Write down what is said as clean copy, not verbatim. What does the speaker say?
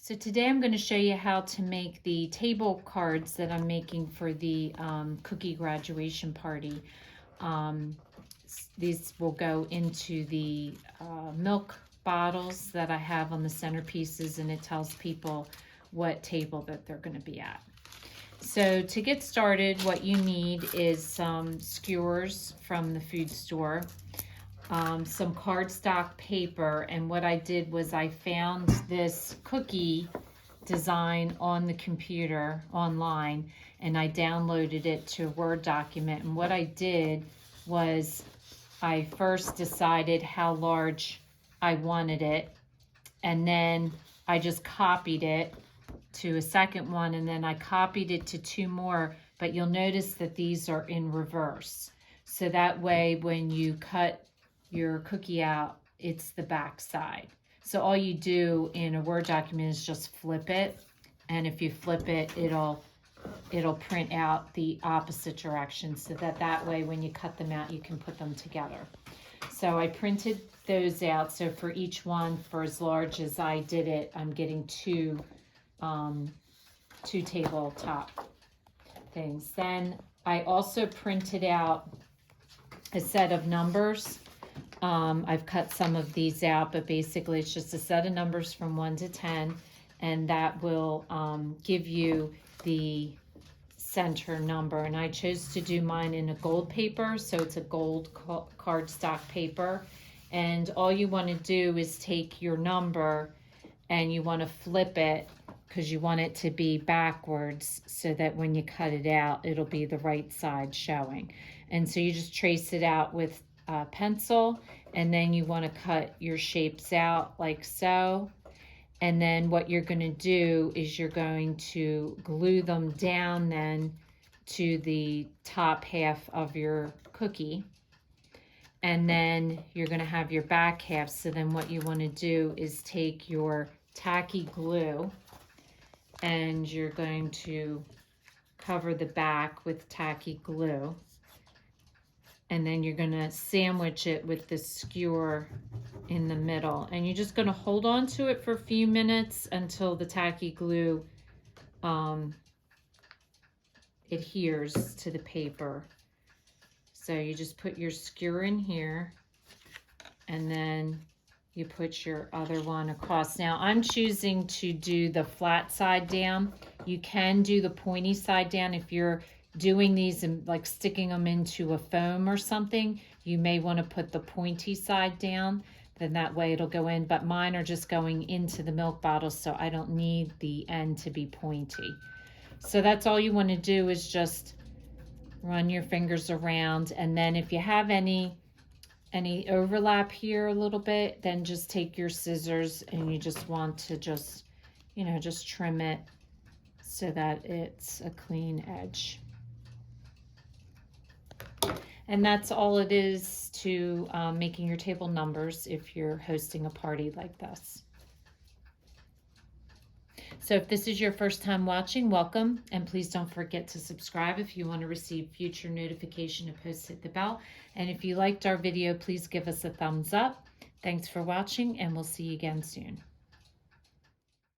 So today I'm going to show you how to make the table cards that I'm making for the cookie graduation party. These will go into the milk bottles that I have on the centerpieces, and it tells people what table that they're going to be at. So to get started, what you need is some skewers from the food store, some cardstock paper, and what I did was I found this cookie design on the computer online, and I downloaded it to a Word document. And what I did was I first decided how large I wanted it, and then I just copied it to a second one, and then I copied it to two more, but you'll notice that these are in reverse. So that way when you cut your cookie out, it's the back side. So all you do in a Word document is just flip it, and if you flip it, it'll print out the opposite direction, so that way when you cut them out, you can put them together. So I printed those out. So for each one, for as large as I did it, I'm getting two tabletop things. Then I also printed out a set of numbers. I've cut some of these out, but basically it's just a set of numbers from 1 to 10, and that will give you the center number. And I chose to do mine in a gold paper, so it's a gold cardstock paper. And all you want to do is take your number and you want to flip it, because you want it to be backwards so that when you cut it out, it'll be the right side showing. And so you just trace it out with a pencil, and then you want to cut your shapes out like so. And then what you're going to do is you're going to glue them down then to the top half of your cookie. And then you're going to have your back half. So then what you want to do is take your tacky glue, and you're going to cover the back with tacky glue. And then you're going to sandwich it with the skewer in the middle. And you're just going to hold on to it for a few minutes until the tacky glue adheres to the paper. So you just put your skewer in here, and then you put your other one across. Now I'm choosing to do the flat side down. You can do the pointy side down if you're doing these and like sticking them into a foam or something. You may want to put the pointy side down, then that way it'll go in. But mine are just going into the milk bottle, so I don't need the end to be pointy. So that's all you want to do, is just run your fingers around, and then if you have any overlap here a little bit, then just take your scissors and you just want to just trim it so that it's a clean edge. And that's all it is to making your table numbers if you're hosting a party like this. So if this is your first time watching, welcome, and please don't forget to subscribe if you want to receive future notification of posts. Hit the bell, and if you liked our video, please give us a thumbs up. Thanks for watching, and we'll see you again soon.